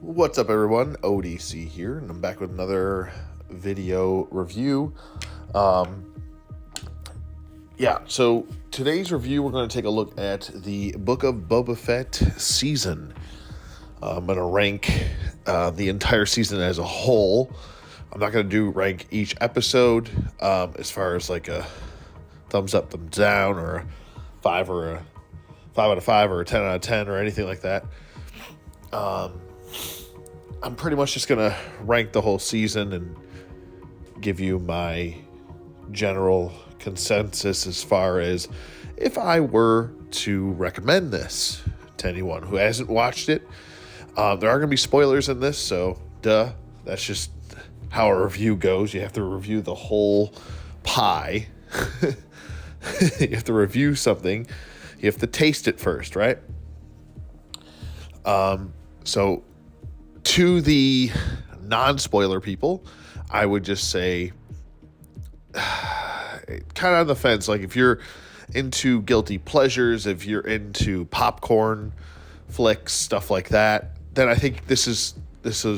What's up, everyone? ODC here, and I'm back with another video review. So today's review, we're going to take a look at the Book of Boba Fett season. I'm going to rank the entire season as a whole. I'm not going to rank each episode as far as like a thumbs up, thumbs down, or a 5 out of 5 or a 10 out of 10 or anything like that. I'm pretty much just going to rank the whole season and give you my general consensus as far as if I were to recommend this to anyone who hasn't watched it. There are going to be spoilers in this, so that's just how a review goes. You have to review the whole pie. You have to review something. You have to taste it first, right? So to the non-spoiler people, I would just say kind of on the fence. Like if you're into guilty pleasures, if you're into popcorn flicks, stuff like that, then I think this is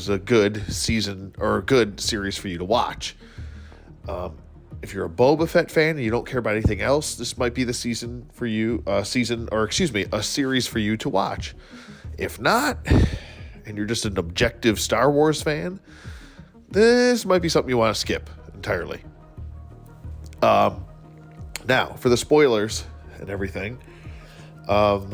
a good season or a good series for you to watch. If you're a Boba Fett fan and you don't care about anything else, this might be the season for you, a series for you to watch. If not, and you're just an objective Star Wars fan, this might be something you want to skip entirely. Now, for the spoilers and everything, I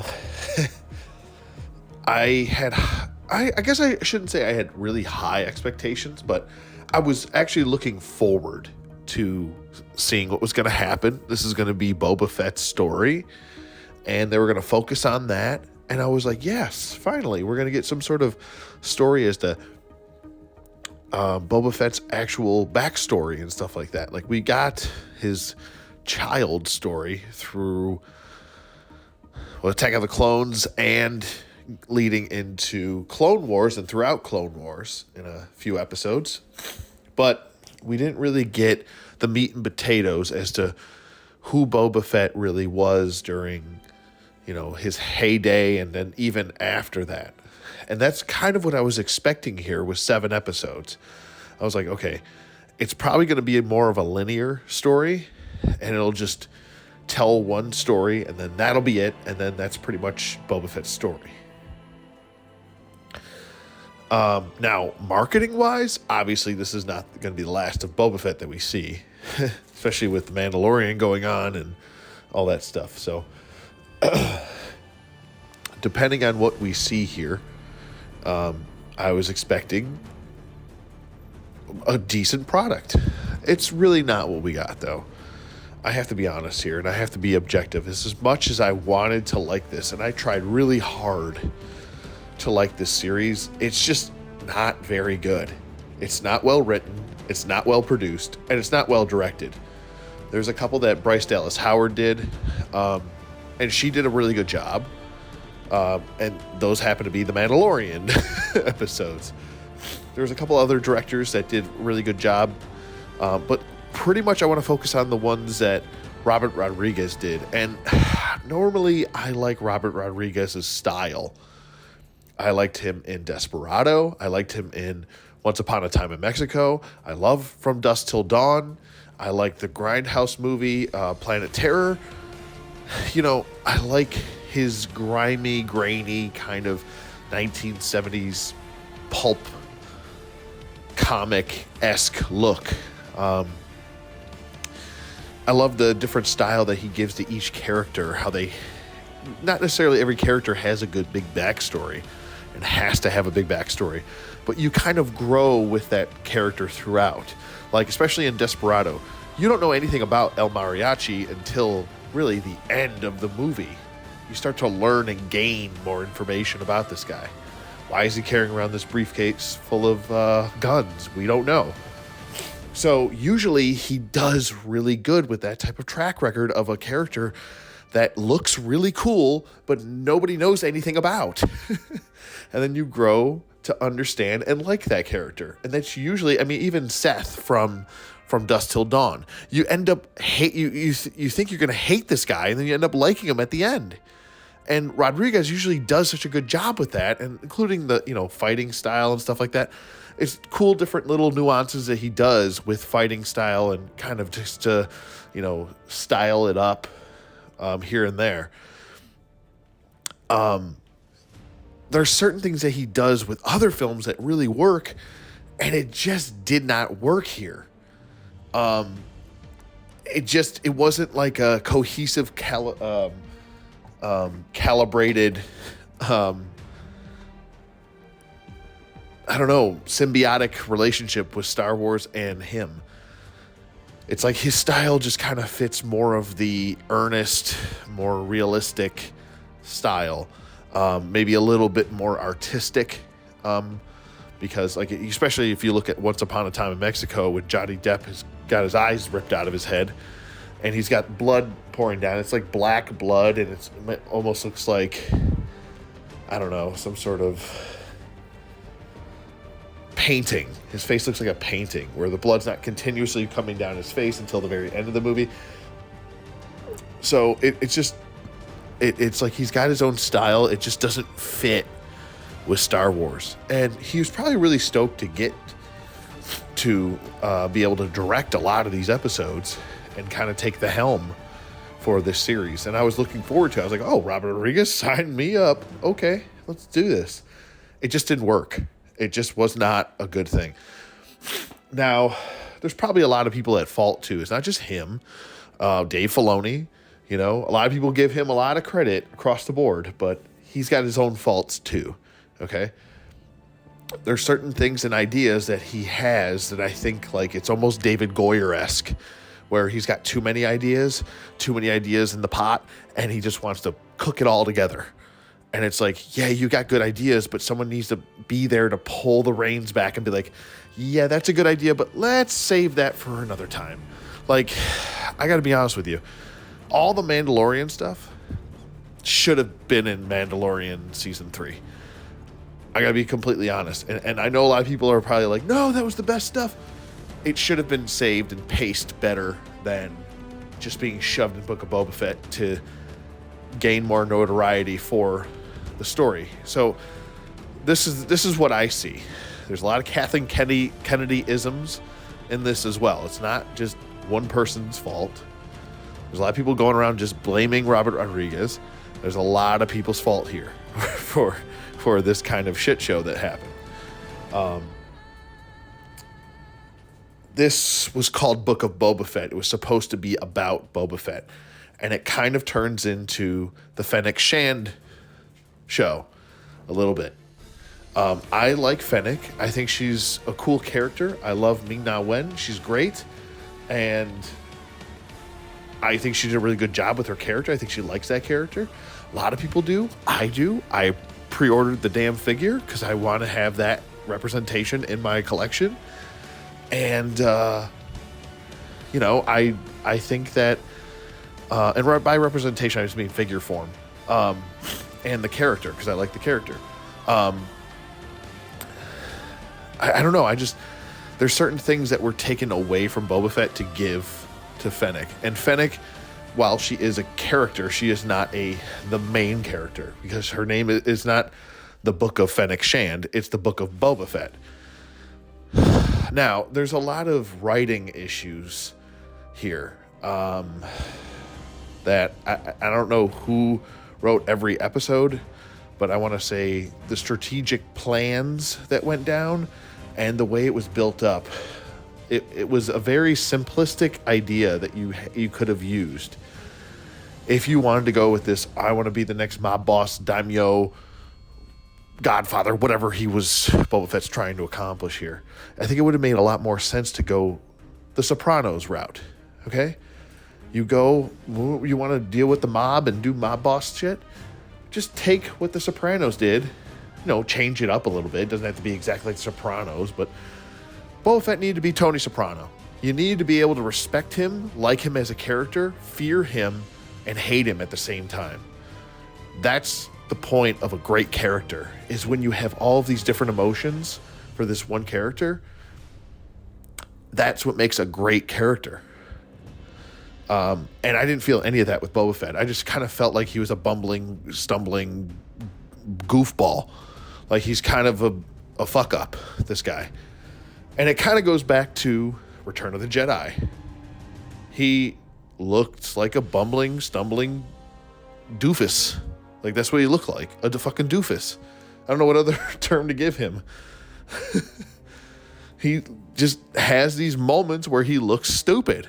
guess I shouldn't say I had really high expectations, but I was actually looking forward to seeing what was going to happen. This is going to be Boba Fett's story, and they were going to focus on that. And I was like, yes, finally, we're going to get some sort of story as to Boba Fett's actual backstory and stuff like that. Like, we got his child story through Attack of the Clones and leading into Clone Wars and throughout Clone Wars in a few episodes. But we didn't really get the meat and potatoes as to who Boba Fett really was during, his heyday and then even after that. And that's kind of what I was expecting here with 7 episodes. I was like, okay, it's probably going to be more of a linear story, and it'll just tell one story, and then that'll be it, and then that's pretty much Boba Fett's story. Now, marketing-wise, obviously this is not going to be the last of Boba Fett that we see, especially with The Mandalorian going on and all that stuff. So, depending on what we see here, I was expecting a decent product. It's really not what we got, though. I have to be honest here, and I have to be objective. As much as I wanted to like this, and I tried really hard to like this series, it's just not very good. It's not well written, it's not well produced, and it's not well directed. There's a couple that Bryce Dallas Howard did, and she did a really good job. And those happen to be the Mandalorian episodes. There's a couple other directors that did a really good job, but pretty much I want to focus on the ones that Robert Rodriguez did. And normally I like Robert Rodriguez's style. I liked him in Desperado. I liked him in Once Upon a Time in Mexico. I love From Dusk Till Dawn. I like the Grindhouse movie, Planet Terror. I like his grimy, grainy kind of 1970s pulp comic-esque look. I love the different style that he gives to each character, how not necessarily every character has a good big backstory and has to have a big backstory, but you kind of grow with that character throughout. Like, especially in Desperado, you don't know anything about El Mariachi until really the end of the movie. You start to learn and gain more information about this guy. Why is he carrying around this briefcase full of guns? We don't know. So usually he does really good with that type of track record of a character that looks really cool, but nobody knows anything about. And then you grow to understand and like that character. And that's usually, even Seth from Dusk Till Dawn. You end up you think you're going to hate this guy, and then you end up liking him at the end. And Rodriguez usually does such a good job with that, and including the, fighting style and stuff like that. It's cool, different little nuances that he does with fighting style and kind of just to, style it up here and there. There's certain things that he does with other films that really work, and it just did not work here. It wasn't like a cohesive, calibrated, symbiotic relationship with Star Wars and him. It's like his style just kind of fits more of the earnest, more realistic style. Maybe a little bit more artistic, because especially if you look at Once Upon a Time in Mexico, when Johnny Depp has got his eyes ripped out of his head and he's got blood pouring down. It's like black blood, and it almost looks like, some sort of painting. His face looks like a painting where the blood's not continuously coming down his face until the very end of the movie. So it's like he's got his own style. It just doesn't fit with Star Wars. And he was probably really stoked to get to be able to direct a lot of these episodes and kind of take the helm for this series. And I was looking forward to it. I was like, oh, Robert Rodriguez, sign me up. Okay, let's do this. It just didn't work. It just was not a good thing. Now, there's probably a lot of people at fault too. It's not just him. Dave Filoni, a lot of people give him a lot of credit across the board, but he's got his own faults too. Okay. There's certain things and ideas that he has that I think it's almost David Goyer-esque, where he's got too many ideas in the pot, and he just wants to cook it all together. And it's like, yeah, you got good ideas, but someone needs to be there to pull the reins back and be like, yeah, that's a good idea, but let's save that for another time. I got to be honest with you. All the Mandalorian stuff should have been in Mandalorian Season 3. I got to be completely honest. And I know a lot of people are probably like, no, that was the best stuff. It should have been saved and paced better than just being shoved in Book of Boba Fett to gain more notoriety for the story. So this is what I see. There's a lot of Kathleen Kennedy-isms in this as well. It's not just one person's fault. There's a lot of people going around just blaming Robert Rodriguez. There's a lot of people's fault here for this kind of shit show that happened. This was called Book of Boba Fett. It was supposed to be about Boba Fett. And it kind of turns into the Fennec Shand show a little bit. I like Fennec. I think she's a cool character. I love Ming-Na Wen. She's great. And I think she did a really good job with her character. I think she likes that character. A lot of people do. I do. I pre-ordered the damn figure because I want to have that representation in my collection. And, I think that, and by representation, I just mean figure form, and the character, because I like the character. I don't know. There's certain things that were taken away from Boba Fett to give to Fennec. And Fennec, while she is a character, she is not the main character, because her name is not the Book of Fennec Shand. It's the Book of Boba Fett. Now, there's a lot of writing issues here that I don't know who wrote every episode, but I want to say the strategic plans that went down and the way it was built up. It was a very simplistic idea that you could have used. If you wanted to go with this, I want to be the next mob boss, daimyo, Godfather, whatever Boba Fett's trying to accomplish here. I think it would have made a lot more sense to go the Sopranos route, okay? You want to deal with the mob and do mob boss shit? Just take what the Sopranos did, change it up a little bit. It doesn't have to be exactly like the Sopranos, but Boba Fett needed to be Tony Soprano. You need to be able to respect him, like him as a character, fear him, and hate him at the same time. That's the point of a great character, is when you have all of these different emotions for this one character. That's what makes a great character. And I didn't feel any of that with Boba Fett. I just kind of felt like he was a bumbling, stumbling goofball. Like he's kind of a fuck up, this guy. And it kind of goes back to Return of the Jedi. He looked like a bumbling, stumbling doofus. Like that's what he looked like, a fucking doofus. I don't know what other term to give him. He just has these moments where he looks stupid.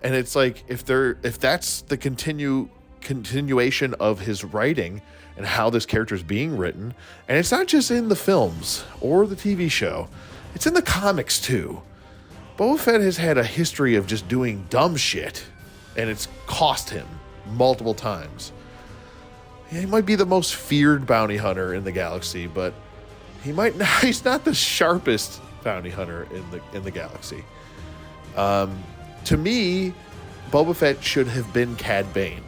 And it's like if that's the continuation of his writing and how this character is being written, and it's not just in the films or the TV show, it's in the comics too. Boba Fett has had a history of just doing dumb shit, and it's cost him multiple times. He might be the most feared bounty hunter in the galaxy, but he's not the sharpest bounty hunter in the galaxy. To me, Boba Fett should have been Cad Bane.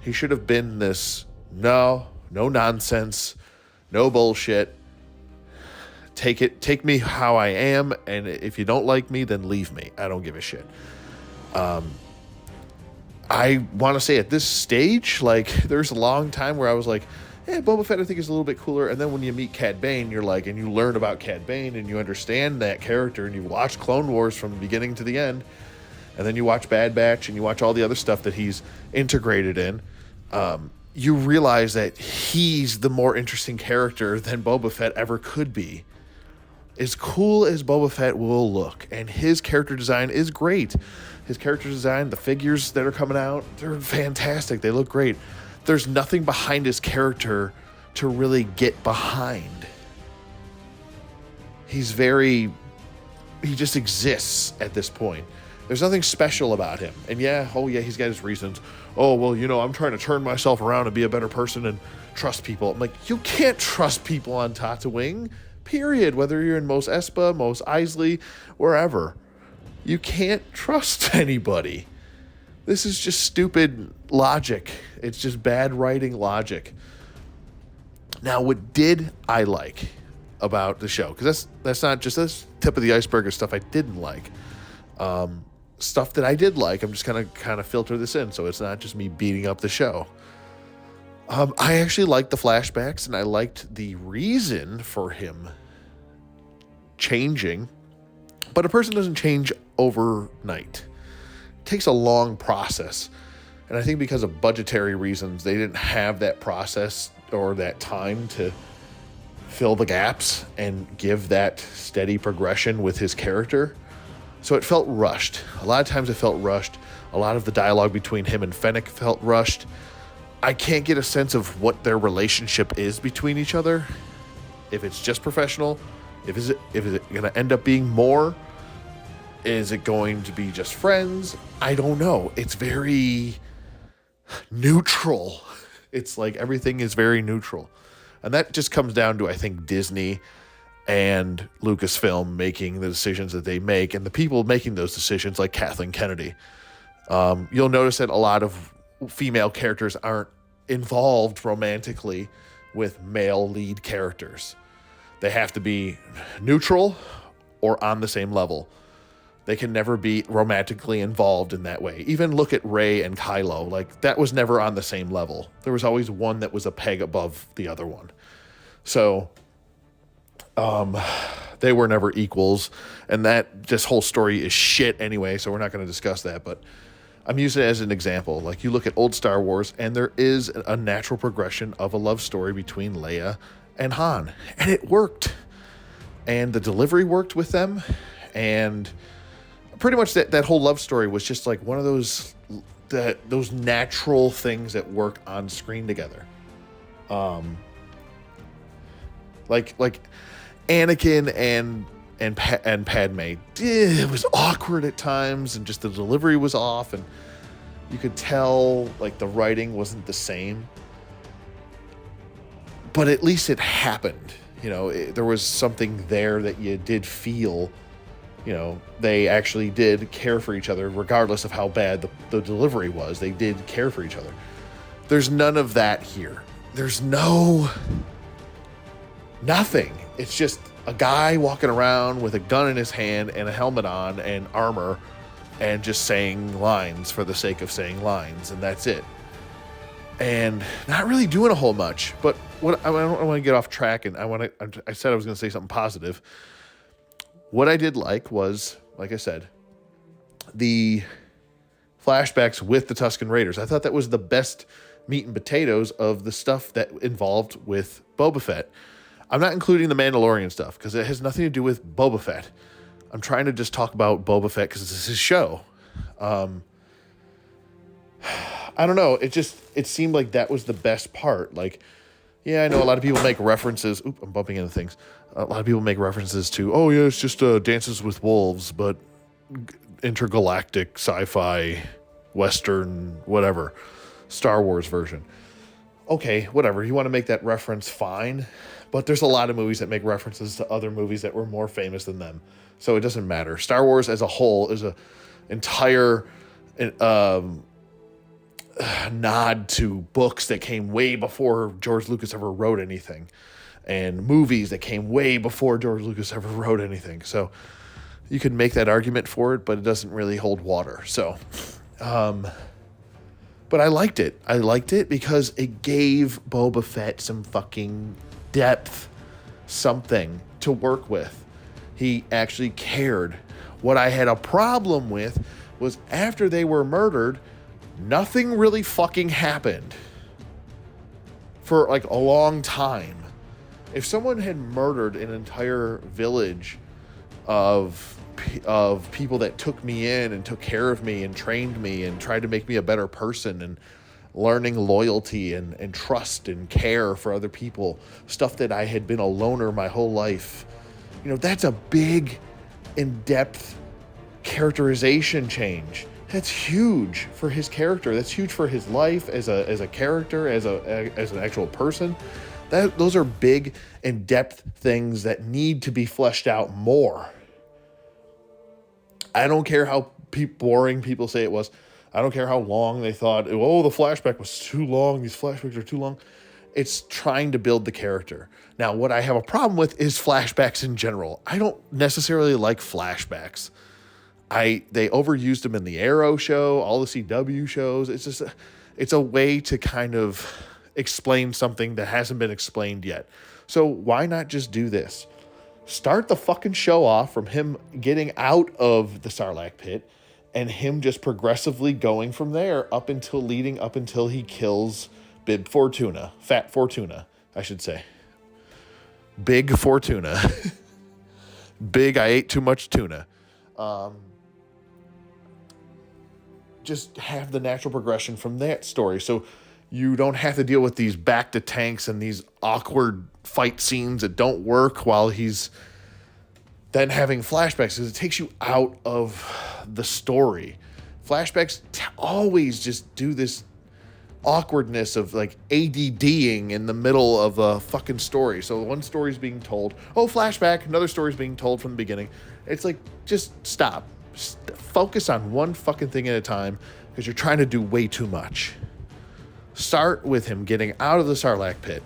He should have been this no nonsense, no bullshit. Take me how I am, and if you don't like me, then leave me. I don't give a shit. I want to say at this stage, like, there's a long time where I was like, Boba Fett I think is a little bit cooler. And then when you meet Cad Bane, you're like, and you learn about Cad Bane and you understand that character and you watch Clone Wars from the beginning to the end. And then you watch Bad Batch and you watch all the other stuff that he's integrated in. You realize that he's the more interesting character than Boba Fett ever could be. As cool as Boba Fett will look, and his character design is great. His character design, the figures that are coming out, they're fantastic. They look great. There's nothing behind his character to really get behind. He just exists at this point. There's nothing special about him. And he's got his reasons. Oh, well, I'm trying to turn myself around and be a better person and trust people. I'm like, you can't trust people on Tatooine, period. Whether you're in Mos Espa, Mos Eisley, wherever. You can't trust anybody. This is just stupid logic. It's just bad writing logic. Now, what did I like about the show? Because that's not just this tip of the iceberg of stuff I didn't like. Stuff that I did like, I'm just gonna kind of filter this in, so it's not just me beating up the show. I actually liked the flashbacks, and I liked the reason for him changing. But a person doesn't change overnight. It takes a long process. And I think because of budgetary reasons, they didn't have that process or that time to fill the gaps and give that steady progression with his character. So it felt rushed. A lot of times it felt rushed. A lot of the dialogue between him and Fennec felt rushed. I can't get a sense of what their relationship is between each other. If it's just professional, if it's going to end up being more, is it going to be just friends? I don't know. It's very neutral. It's like everything is very neutral. And that just comes down to, I think, Disney and Lucasfilm making the decisions that they make, and the people making those decisions, like Kathleen Kennedy. You'll notice that a lot of female characters aren't involved romantically with male lead characters. They have to be neutral or on the same level. They can never be romantically involved in that way. Even look at Rey and Kylo. Like, that was never on the same level. There was always one that was a peg above the other one. So, they were never equals. And this whole story is shit anyway, so we're not going to discuss that. But I'm using it as an example. Like, you look at old Star Wars, and there is a natural progression of a love story between Leia and Han. And it worked. And the delivery worked with them. And pretty much that whole love story was just like one of those natural things that work on screen together. Like Anakin and Padme, it was awkward at times, and just the delivery was off, and you could tell like the writing wasn't the same. But at least it happened. There was something there that you did feel. They actually did care for each other, regardless of how bad the delivery was. They did care for each other. There's none of that here. There's nothing. It's just a guy walking around with a gun in his hand and a helmet on and armor, and just saying lines for the sake of saying lines, and that's it. And not really doing a whole much. But what I don't want to get off track, and I said I was going to say something positive. What I did like was, like I said, the flashbacks with the Tusken Raiders. I thought that was the best meat and potatoes of the stuff that involved with Boba Fett. I'm not including the Mandalorian stuff because it has nothing to do with Boba Fett. I'm trying to just talk about Boba Fett because this is his show. I don't know. It seemed like that was the best part. Like, yeah, I know a lot of people make references. Oop, I'm bumping into things. A lot of people make references to, oh yeah, it's just Dances with Wolves, but intergalactic sci-fi Western, whatever, Star Wars version. Okay, whatever. You want to make that reference, fine. But there's a lot of movies that make references to other movies that were more famous than them. So it doesn't matter. Star Wars as a whole is a entire nod to books that came way before George Lucas ever wrote anything, and movies that came way before George Lucas ever wrote anything. So you can make that argument for it, but it doesn't really hold water. So, but I liked it. I liked it because it gave Boba Fett some fucking depth, something to work with. He actually cared. What I had a problem with was after they were murdered, nothing really fucking happened for like a long time. If someone had murdered an entire village of people that took me in and took care of me and trained me and tried to make me a better person and learning loyalty and trust and care for other people, stuff that I had been a loner my whole life, that's a big, in-depth characterization change. That's huge for his character. That's huge for his life as a character, as an actual person. Those are big, in-depth things that need to be fleshed out more. I don't care how boring people say it was. I don't care how long they thought, oh, the flashback was too long. These flashbacks are too long. It's trying to build the character. Now, what I have a problem with is flashbacks in general. I don't necessarily like flashbacks. They overused them in the Arrow show, all the CW shows. It's a way to kind of explain something that hasn't been explained yet. So why not just do this? Start the fucking show off from him getting out of the Sarlacc pit and him just progressively going from there leading up until he kills Fat Fortuna, I should say. Big Fortuna. Big, I ate too much tuna. Just have the natural progression from that story. So you don't have to deal with these back to tanks and these awkward fight scenes that don't work while he's then having flashbacks, because it takes you out of the story. Flashbacks always just do this awkwardness of like ADDing in the middle of a fucking story. So one story's being told, flashback, another story's being told from the beginning. It's like, just stop. Focus on one fucking thing at a time, because you're trying to do way too much. Start with him getting out of the Sarlacc pit.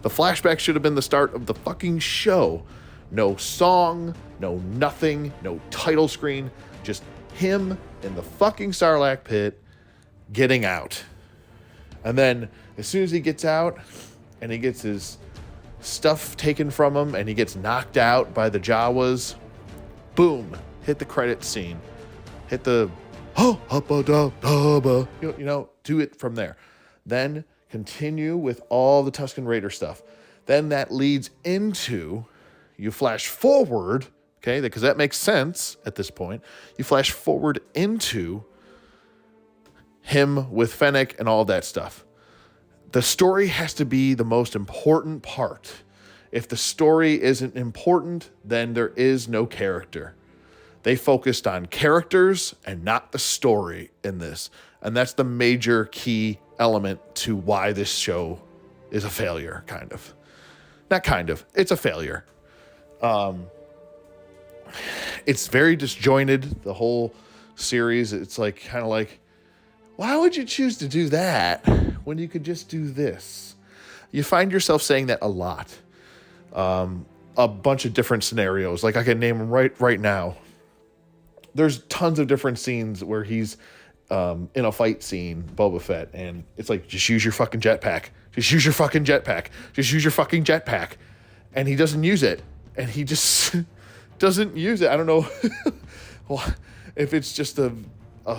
The flashback should have been the start of the fucking show. No song, no nothing, no title screen, just him in the fucking Sarlacc pit getting out. And then as soon as he gets out and he gets his stuff taken from him and he gets knocked out by the Jawas, boom, hit the credits scene. Hit the do it from there. Then continue with all the Tusken Raider stuff. Then that leads into, you flash forward, okay, because that makes sense at this point. You flash forward into him with Fennec and all that stuff. The story has to be the most important part. If the story isn't important, then there is no character. They focused on characters and not the story in this. And that's the major key element to why this show is a failure, kind of. Not kind of, it's a failure. It's very disjointed, the whole series. It's like, kind of like, why would you choose to do that when you could just do this? You find yourself saying that a lot. A bunch of different scenarios. Like I can name them right now. there's tons of different scenes where he's in a fight scene, Boba Fett, and it's like, just use your fucking jetpack. Just use your fucking jetpack. Just use your fucking jetpack. And he doesn't use it. And he just doesn't use it. I don't know if it's just a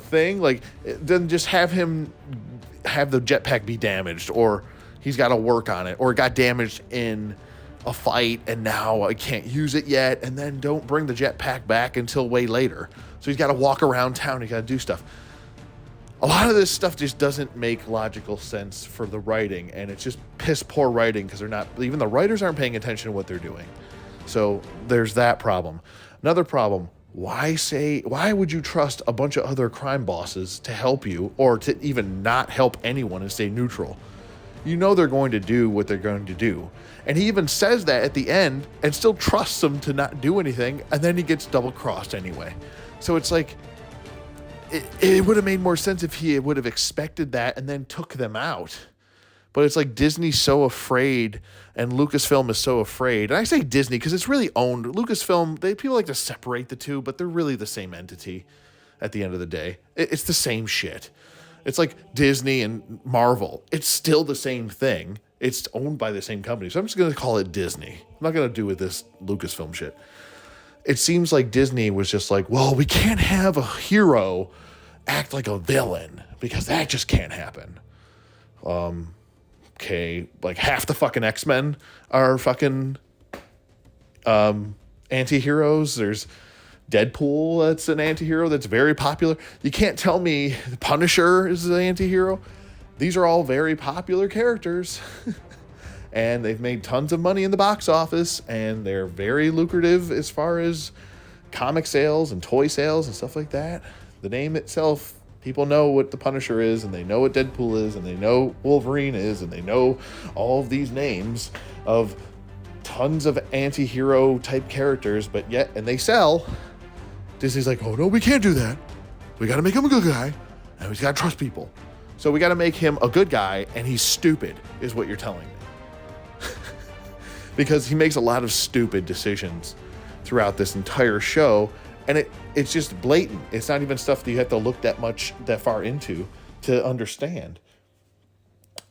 thing. Like, then just have him have the jetpack be damaged, or he's got to work on it, or it got damaged in a fight and now I can't use it yet, and then don't bring the jetpack back until way later. So he's got to walk around town, he's got to do stuff. A lot of this stuff just doesn't make logical sense for the writing, and it's just piss poor writing because even the writers aren't paying attention to what they're doing. So there's that problem. Another problem, why would you trust a bunch of other crime bosses to help you, or to even not help anyone and stay neutral? You know they're going to do what they're going to do. And he even says that at the end and still trusts them to not do anything, and then he gets double-crossed anyway. So it's like, it would have made more sense if he would have expected that and then took them out. But it's like Disney's so afraid, and Lucasfilm is so afraid. And I say Disney because it's really owned. Lucasfilm, people like to separate the two, but they're really the same entity at the end of the day. It's the same shit. It's like Disney and Marvel. It's still the same thing. It's owned by the same company. So I'm just going to call it Disney. I'm not going to do with this Lucasfilm shit. It seems like Disney was just like, well, we can't have a hero act like a villain because that just can't happen. Okay, like half the fucking X-Men are fucking anti-heroes. There's Deadpool that's an anti-hero that's very popular. You can't tell me the Punisher is an anti-hero. These are all very popular characters. And they've made tons of money in the box office, and they're very lucrative as far as comic sales and toy sales and stuff like that. The name itself, people know what the Punisher is, and they know what Deadpool is, and they know Wolverine is, and they know all of these names of tons of anti-hero type characters, but yet, and they sell. Disney's like, oh no, we can't do that. We got to make him a good guy, and we got to trust people. So we got to make him a good guy, and he's stupid, is what you're telling me. Because he makes a lot of stupid decisions throughout this entire show, and it's just blatant. It's not even stuff that you have to look that far into to understand.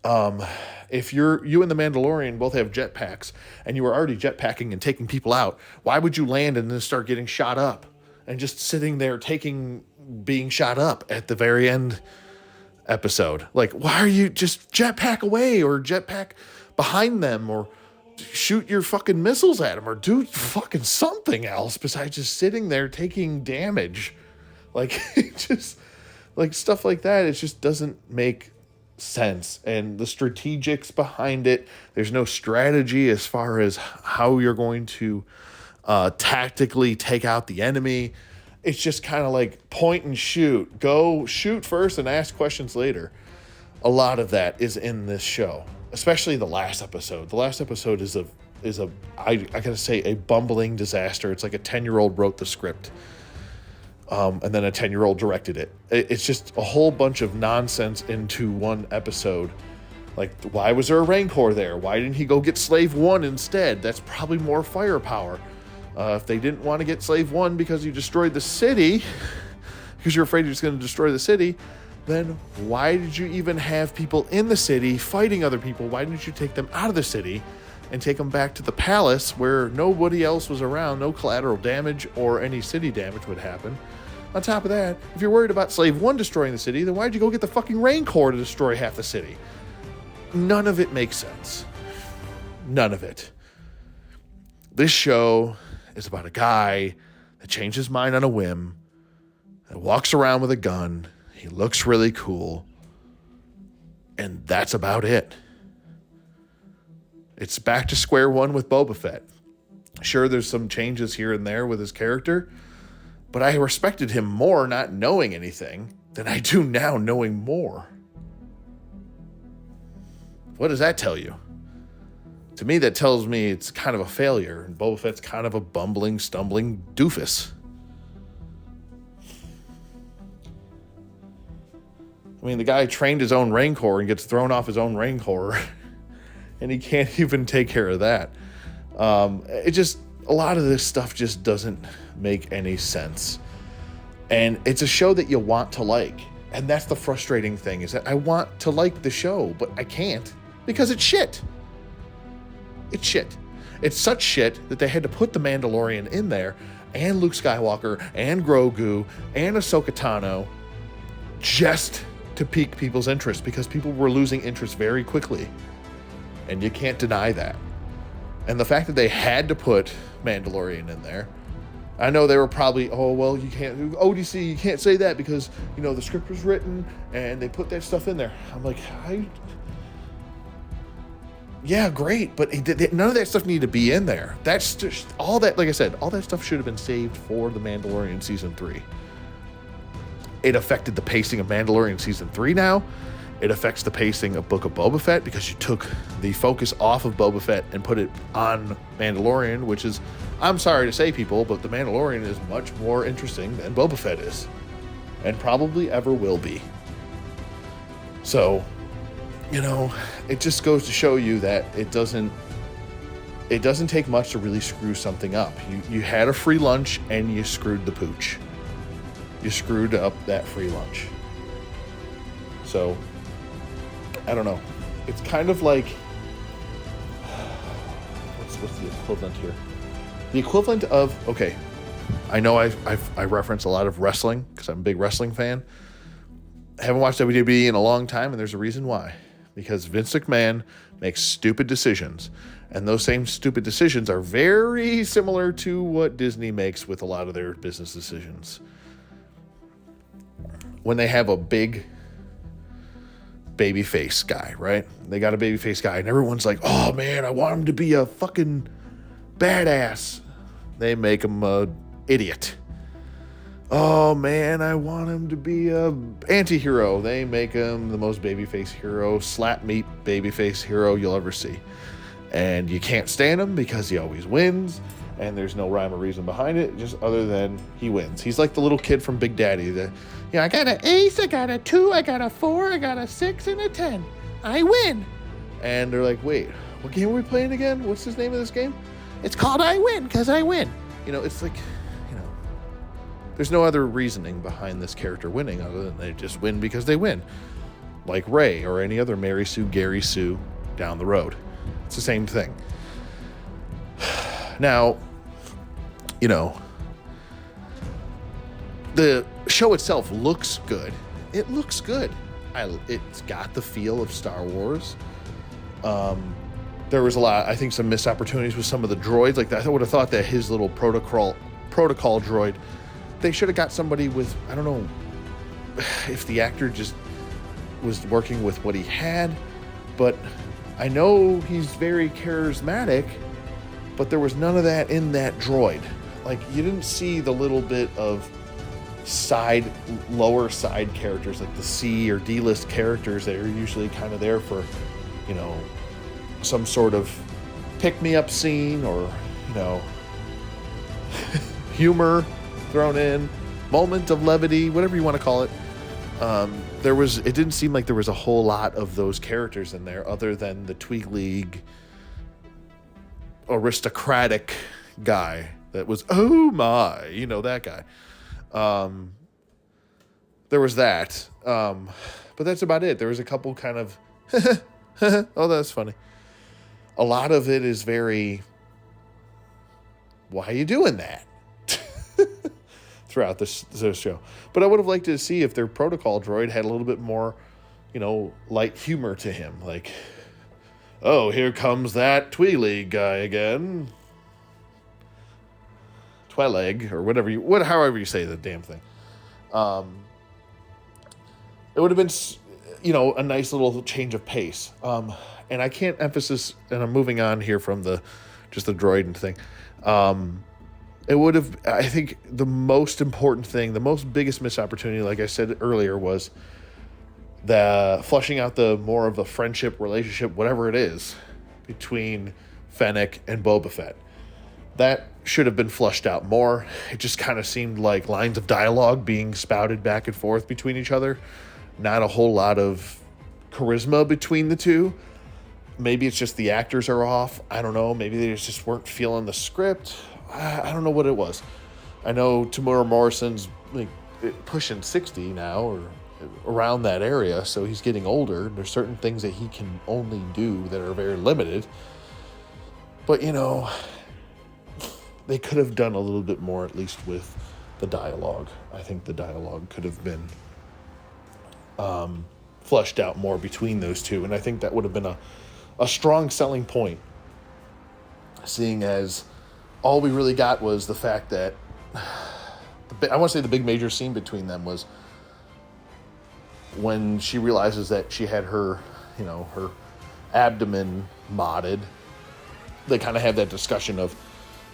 If you and the Mandalorian both have jetpacks, and you were already jetpacking and taking people out, why would you land and then start getting shot up and just sitting there being shot up at the very end episode? Like, why are you just jetpack away, or jetpack behind them, or shoot your fucking missiles at them, or do fucking something else besides just sitting there taking damage? Like, just like stuff like that, it just doesn't make sense. And the strategics behind it, there's no strategy as far as how you're going to tactically take out the enemy. It's just kind of like point and shoot. Go shoot first and ask questions later. A lot of that is in this show, especially the last episode. The last episode is I gotta say, a bumbling disaster. It's like a 10-year-old wrote the script, and then a 10-year-old directed it. It's just a whole bunch of nonsense into one episode. Like, why was there a Rancor there? Why didn't he go get Slave 1 instead? That's probably more firepower. If they didn't want to get Slave 1 because you destroyed the city, because you're afraid you're just going to destroy the city, then why did you even have people in the city fighting other people? Why didn't you take them out of the city and take them back to the palace where nobody else was around, no collateral damage or any city damage would happen? On top of that, if you're worried about Slave 1 destroying the city, then why'd you go get the fucking Rancor to destroy half the city? None of it makes sense. None of it. This show is about a guy that changed his mind on a whim, that walks around with a gun. He looks really cool, and that's about it. It's back to square one with Boba Fett. Sure, there's some changes here and there with his character, but I respected him more not knowing anything than I do now knowing more. What does that tell you? To me, that tells me it's kind of a failure, and Boba Fett's kind of a bumbling, stumbling doofus. I mean, the guy trained his own Rancor and gets thrown off his own Rancor, and he can't even take care of that. A lot of this stuff just doesn't make any sense. And it's a show that you want to like. And that's the frustrating thing, is that I want to like the show, but I can't because it's shit. It's shit. It's such shit that they had to put the Mandalorian in there, and Luke Skywalker, and Grogu, and Ahsoka Tano, just to pique people's interest, because people were losing interest very quickly. And you can't deny that. And the fact that they had to put Mandalorian in there, I know they were probably, oh, well, you can't, ODC, you can't say that because, you know, the script was written and they put that stuff in there. I'm like, yeah, great, but none of that stuff needed to be in there. That's just, all that, like I said, all that stuff should have been saved for The Mandalorian Season 3. It affected the pacing of Mandalorian Season 3 now. It affects the pacing of Book of Boba Fett because you took the focus off of Boba Fett and put it on Mandalorian, which is, I'm sorry to say, people, but The Mandalorian is much more interesting than Boba Fett is, and probably ever will be. So, you know, it just goes to show you that it doesn't take much to really screw something up. You had a free lunch and you screwed the pooch. You screwed up that free lunch. So, I don't know. It's kind of like, what's the equivalent here? The equivalent of, okay, I know I reference a lot of wrestling because I'm a big wrestling fan. I haven't watched WWE in a long time, and there's a reason why. Because Vince McMahon makes stupid decisions, and those same stupid decisions are very similar to what Disney makes with a lot of their business decisions. When they have a big babyface guy, right? They got a babyface guy, and everyone's like, oh man, I want him to be a fucking badass. They make him a idiot. Oh man, I want him to be a anti-hero. They make him the most babyface hero, slap meat babyface hero you'll ever see. And you can't stand him because he always wins, and there's no rhyme or reason behind it, just other than he wins. He's like the little kid from Big Daddy. I got an ace, I got a 2, I got a 4, I got a 6, and a 10. I win. And they're like, wait, what game are we playing again? What's the name of this game? It's called I Win, because I win. You know, it's like, you know, there's no other reasoning behind this character winning other than they just win because they win. Like Rey or any other Mary Sue, Gary Sue down the road. It's the same thing. Now, you know, the show itself looks good. It looks good. It's got the feel of Star Wars. There was a lot, I think, some missed opportunities with some of the droids. Like, I would have thought that his little protocol droid, they should have got somebody with, I don't know if the actor just was working with what he had, but I know he's very charismatic, but there was none of that in that droid. Like, you didn't see the little bit of lower side characters, like the C or D-list characters that are usually kind of there for, you know, some sort of pick-me-up scene or, you know, humor thrown in, moment of levity, whatever you want to call it. It didn't seem like there was a whole lot of those characters in there other than the Tweak League aristocratic guy that was, oh my, you know, that guy. There was that. But that's about it. There was a couple kind of, oh, that's funny. A lot of it is very, why are you doing that? Throughout this show. But I would have liked to see if their protocol droid had a little bit more, you know, light humor to him. Like, oh, here comes that Twi'lek guy again. Twi'lek, or however you say the damn thing. It would have been, you know, a nice little change of pace. And I can't emphasize, and I'm moving on here from just the droid and thing. It would have, I think the most important thing, the most biggest missed opportunity, like I said earlier, was the flushing out more of the friendship, relationship, whatever it is, between Fennec and Boba Fett. That should have been flushed out more. It just kind of seemed like lines of dialogue being spouted back and forth between each other. Not a whole lot of charisma between the two. Maybe it's just the actors are off. I don't know. Maybe they just weren't feeling the script. I don't know what it was. I know Tamura Morrison's like pushing 60 now or around that area, so he's getting older. There's certain things that he can only do that are very limited. But, they could have done a little bit more, at least with the dialogue. I think the dialogue could have been fleshed out more between those two, and I think that would have been a strong selling point, seeing as all we really got was the fact that I want to say the big major scene between them was when she realizes that she had her, her abdomen modded. They kind of have that discussion of,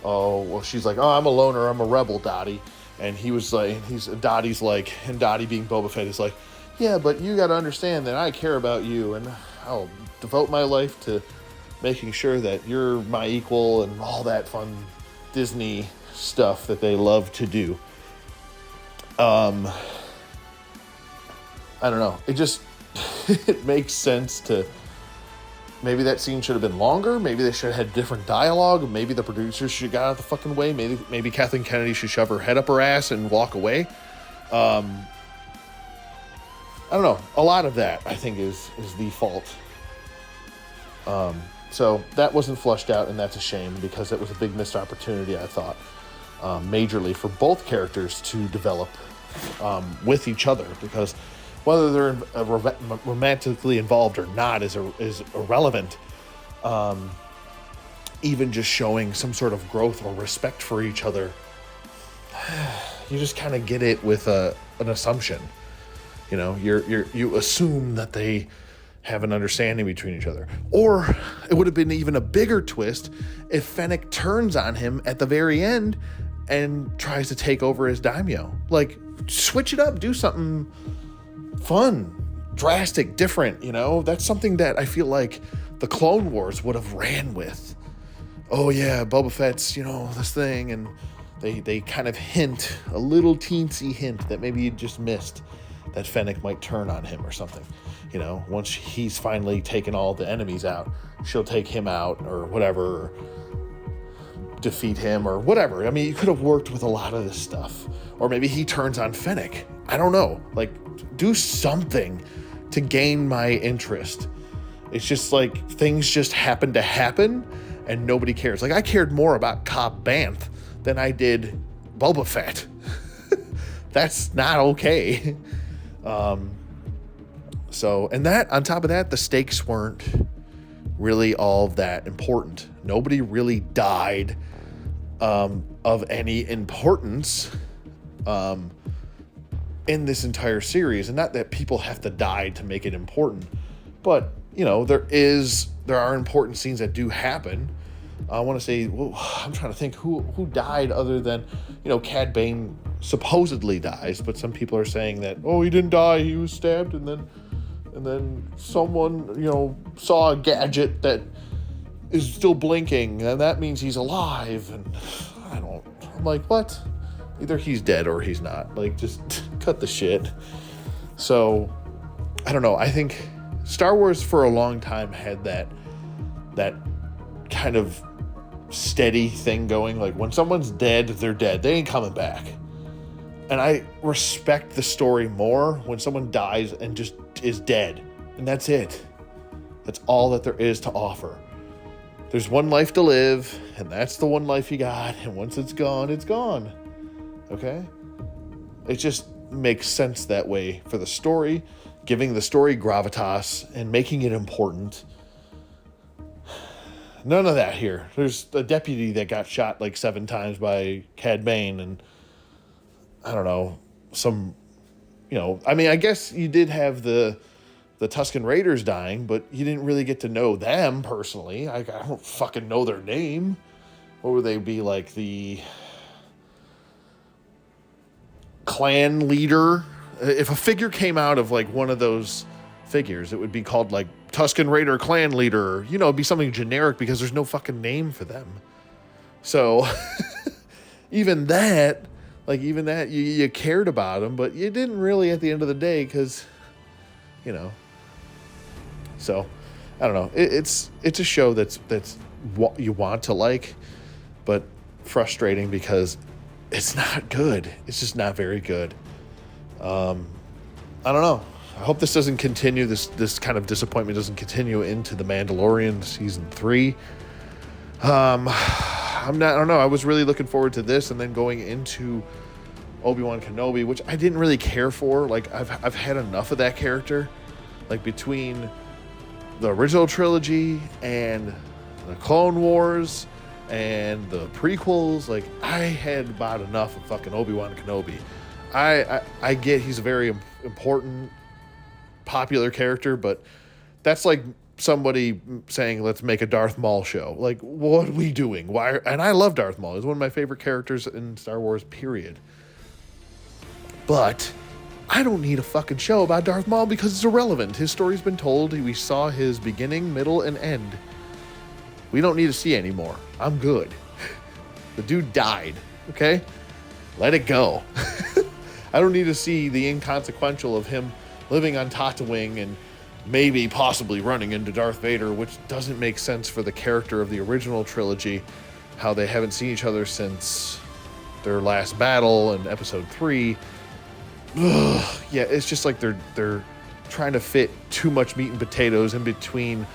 oh, well, she's like, oh, I'm a loner, I'm a rebel, Dottie. And he was like, Dottie's like, and Dottie being Boba Fett is like, yeah, but you got to understand that I care about you, and I'll devote my life to making sure that you're my equal and all that fun Disney stuff that they love to do. I don't know. It just, it makes sense to, maybe that scene should have been longer. Maybe they should have had different dialogue. Maybe the producers should have got out of the fucking way. Maybe Kathleen Kennedy should shove her head up her ass and walk away. I don't know. A lot of that, I think, is the fault. So that wasn't flushed out, and that's a shame, because it was a big missed opportunity, I thought, majorly for both characters to develop with each other, because whether they're romantically involved or not is irrelevant. Even just showing some sort of growth or respect for each other, you just kind of get it with an assumption. You assume that they have an understanding between each other. Or it would have been even a bigger twist if Fennec turns on him at the very end and tries to take over as daimyo. Like, switch it up, do something fun, drastic, different, That's something that I feel like the Clone Wars would have ran with. Oh yeah, Boba Fett's, this thing, and they kind of hint, a little teensy hint that maybe you just missed, that Fennec might turn on him or something. Once he's finally taken all the enemies out, she'll take him out or whatever, or defeat him or whatever. I mean, you could have worked with a lot of this stuff. Or maybe he turns on Fennec. I don't know. Like, do something to gain my interest. It's just like things just happen to happen and nobody cares. Like, I cared more about Cobb Vanth than I did Boba Fett. That's not okay. And that, on top of that, the stakes weren't really all that important. Nobody really died of any importance in this entire series. And not that people have to die to make it important, but, there are important scenes that do happen. I want to say, well, I'm trying to think who died other than, Cad Bane supposedly dies, but some people are saying that, oh, he didn't die, he was stabbed, and then someone, saw a gadget that is still blinking, and that means he's alive. And I'm like, what? Either he's dead or he's not. Like, just cut the shit. So, I don't know. I think Star Wars for a long time had that kind of steady thing going. Like, when someone's dead, they're dead. They ain't coming back. And I respect the story more when someone dies and just is dead. And that's it. That's all that there is to offer. There's one life to live, and that's the one life you got. And once it's gone, it's gone. Okay? It just makes sense that way for the story, giving the story gravitas and making it important. None of that here. There's a deputy that got shot like 7 times by Cad Bane, and I don't know, I guess you did have the Tusken Raiders dying, but you didn't really get to know them personally. I don't fucking know their name. What would they be, like the clan leader? If a figure came out of like one of those figures, it would be called like Tusken Raider clan leader. It'd be something generic because there's no fucking name for them. So even that, you cared about them, but you didn't really at the end of the day because, So, I don't know. It's a show that's what you want to like, but frustrating because it's not good. It's just not very good. I don't know. I hope this doesn't continue. This kind of disappointment doesn't continue into The Mandalorian season 3. I don't know. I was really looking forward to this, and then going into Obi-Wan Kenobi, which I didn't really care for. Like, I've had enough of that character. Like, between the original trilogy and the Clone Wars and the prequels, like, I had about enough of fucking Obi-Wan Kenobi. I get he's a very important, popular character, but that's like somebody saying, let's make a Darth Maul show. Like, what are we doing? Why? And I love Darth Maul. He's one of my favorite characters in Star Wars, period. But I don't need a fucking show about Darth Maul because it's irrelevant. His story's been told. We saw his beginning, middle, and end. We don't need to see anymore. I'm good. The dude died, okay? Let it go. I don't need to see the inconsequential of him living on Tatooine and maybe possibly running into Darth Vader, which doesn't make sense for the character of the original trilogy, how they haven't seen each other since their last battle in episode 3. Ugh, yeah, it's just like they're trying to fit too much meat and potatoes in between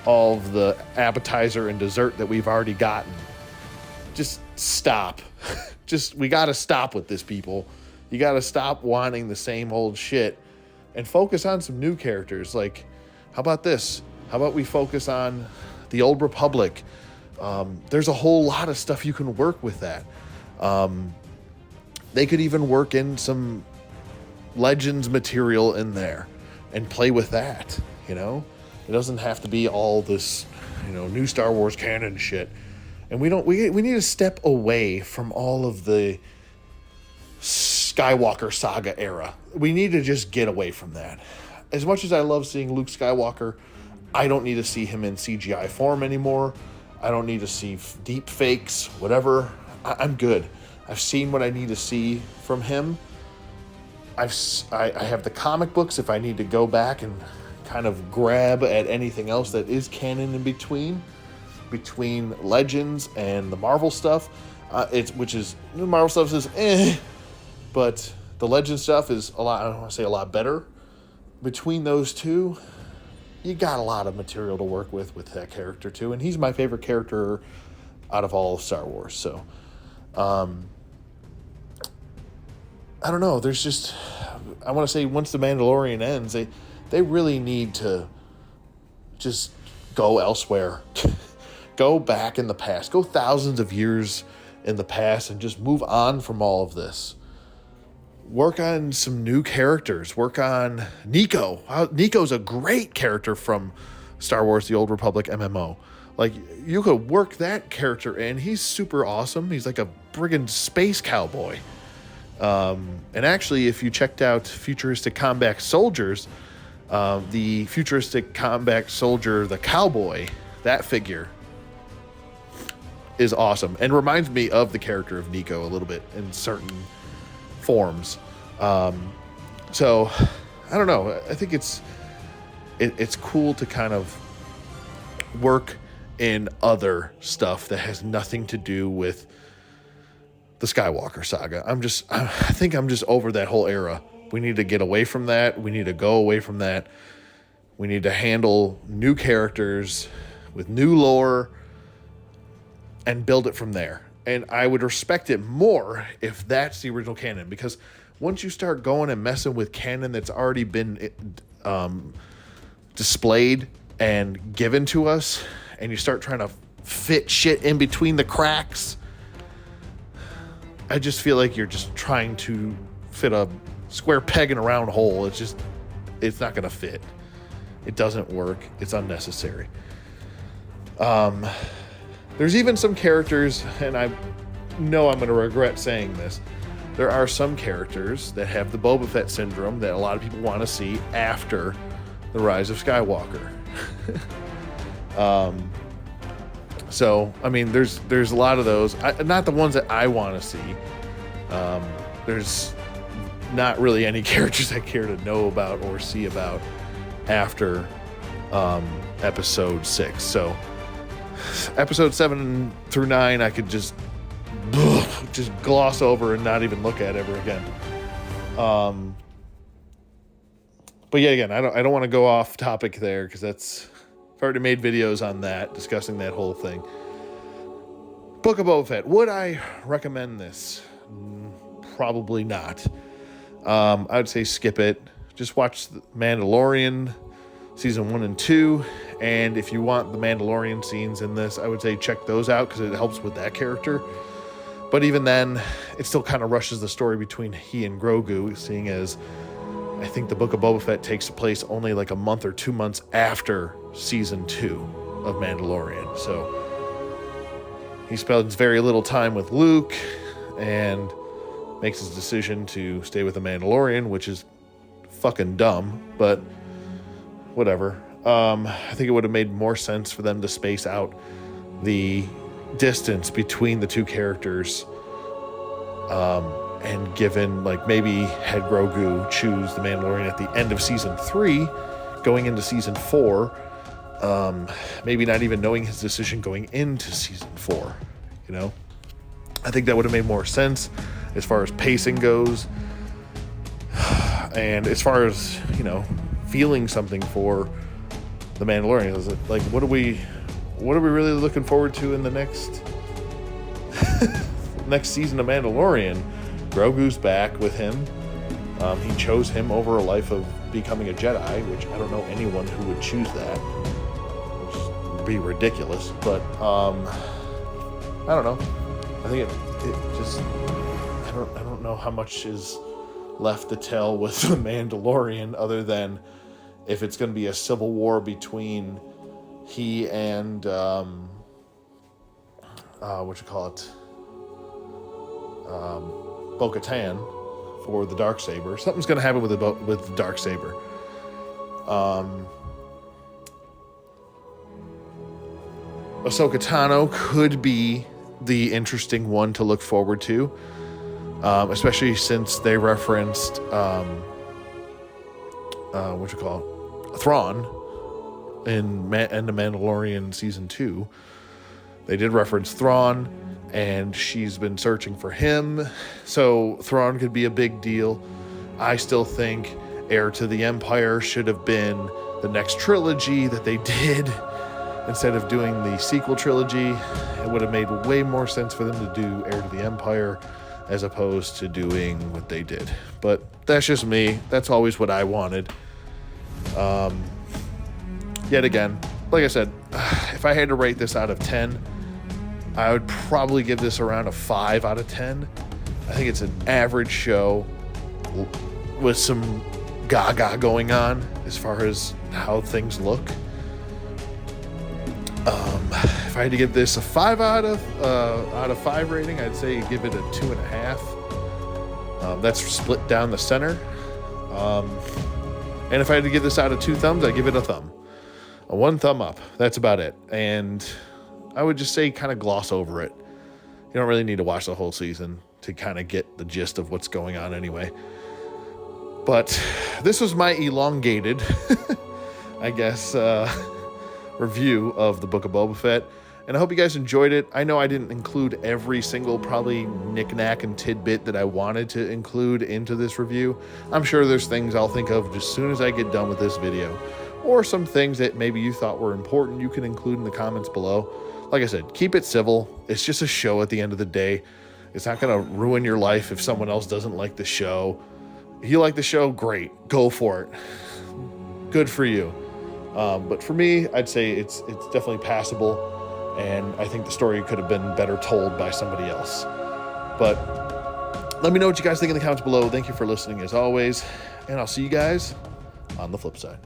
all of the appetizer and dessert that we've already gotten. Just stop. We got to stop with this, people. You got to stop wanting the same old shit and focus on some new characters. Like, how about this? How about we focus on the Old Republic? There's a whole lot of stuff you can work with that. They could even work in some Legends material in there and play with that, you know? It doesn't have to be all this, new Star Wars canon shit. And we need to step away from all of the Skywalker saga era. We need to just get away from that. As much as I love seeing Luke Skywalker, I don't need to see him in CGI form anymore. I don't need to see deep fakes, whatever. I'm good. I've seen what I need to see from him. I have the comic books if I need to go back and kind of grab at anything else that is canon in between Legends and the Marvel stuff. The Marvel stuff is but the Legend stuff is I don't want to say a lot better. Between those two, you got a lot of material to work with that character too, and he's my favorite character out of all of Star Wars. So, I don't know. There's just, I want to say, once The Mandalorian ends, they really need to just go elsewhere. Go back in the past. Go thousands of years in the past and just move on from all of this. Work on some new characters. Work on Nico. Nico's a great character from Star Wars The Old Republic MMO. Like, you could work that character in. He's super awesome. He's like a friggin' space cowboy. And actually, if you checked out Futuristic Combat Soldiers, the Futuristic Combat Soldier, the cowboy, that figure is awesome and reminds me of the character of Nico a little bit in certain forms. So I don't know. I think it's cool to kind of work in other stuff that has nothing to do with the Skywalker saga. I think I'm just over that whole era. We need to get away from that. We need to go away from that. We need to handle new characters with new lore and build it from there. And I would respect it more if that's the original canon, because once you start going and messing with canon that's already been displayed and given to us, and you start trying to fit shit in between the cracks, I just feel like you're just trying to fit a square peg in a round hole. It's not going to fit. It doesn't work. It's unnecessary. There's even some characters, and I know I'm going to regret saying this, there are some characters that have the Boba Fett syndrome that a lot of people want to see after the Rise of Skywalker. So, I mean, there's a lot of those. Not the ones that I want to see. There's not really any characters I care to know about or see about after episode 6. So, episode 7 through 9, I could just gloss over and not even look at ever again. But yeah, again, I don't want to go off topic there because I've already made videos on that discussing that whole thing. Book of Boba Fett. Would I recommend this? Probably not. I would say skip it. Just watch The Mandalorian season 1 and 2. And if you want the Mandalorian scenes in this, I would say check those out because it helps with that character. But even then, it still kind of rushes the story between he and Grogu, seeing as I think the Book of Boba Fett takes place only like a month or 2 months after season 2 of Mandalorian. So he spends very little time with Luke and makes his decision to stay with the Mandalorian, which is fucking dumb, but whatever. I think it would have made more sense for them to space out the distance between the two characters, and given, like, maybe had Grogu choose the Mandalorian at the end of season 3 going into season 4, maybe not even knowing his decision going into season 4, you know. I think that would have made more sense as far as pacing goes, and as far as, you know, feeling something for the Mandalorian. Is it like, what are we really looking forward to in the next season of Mandalorian? Grogu's back with him. He chose him over a life of becoming a Jedi, which I don't know anyone who would choose that, which would be ridiculous. But I don't know. I think it just, I don't know how much is left to tell with the Mandalorian other than if it's going to be a civil war between he and Bo-Katan for the Darksaber. Something's going to happen with the Darksaber. Ahsoka Tano could be the interesting one to look forward to, especially since they referenced Thrawn in the Mandalorian season 2. They did reference Thrawn, and she's been searching for him, so Thrawn could be a big deal. I still think Heir to the Empire should have been the next trilogy that they did instead of doing the sequel trilogy. It would have made way more sense for them to do Heir to the Empire as opposed to doing what they did. But that's just me. That's always what I wanted. Yet again, like I said, if I had to rate this out of 10, I would probably give this around a 5 out of 10. I think it's an average show with some gaga going on as far as how things look. If I had to give this a 5 out of 5 rating, I'd say give it a 2.5. That's split down the center. And if I had to give this out of 2 thumbs, I'd give it a thumb. A 1 thumb up. That's about it. And I would just say kind of gloss over it. You don't really need to watch the whole season to kind of get the gist of what's going on anyway. But this was my elongated, I guess, review of the Book of Boba Fett. And I hope you guys enjoyed it. I know I didn't include every single probably knick-knack and tidbit that I wanted to include into this review. I'm sure there's things I'll think of just as soon as I get done with this video. Or some things that maybe you thought were important you can include in the comments below. Like I said, keep it civil. It's just a show at the end of the day. It's not going to ruin your life if someone else doesn't like the show. If you like the show, great. Go for it. Good for you. But for me, I'd say it's definitely passable. And I think the story could have been better told by somebody else. But let me know what you guys think in the comments below. Thank you for listening as always. And I'll see you guys on the flip side.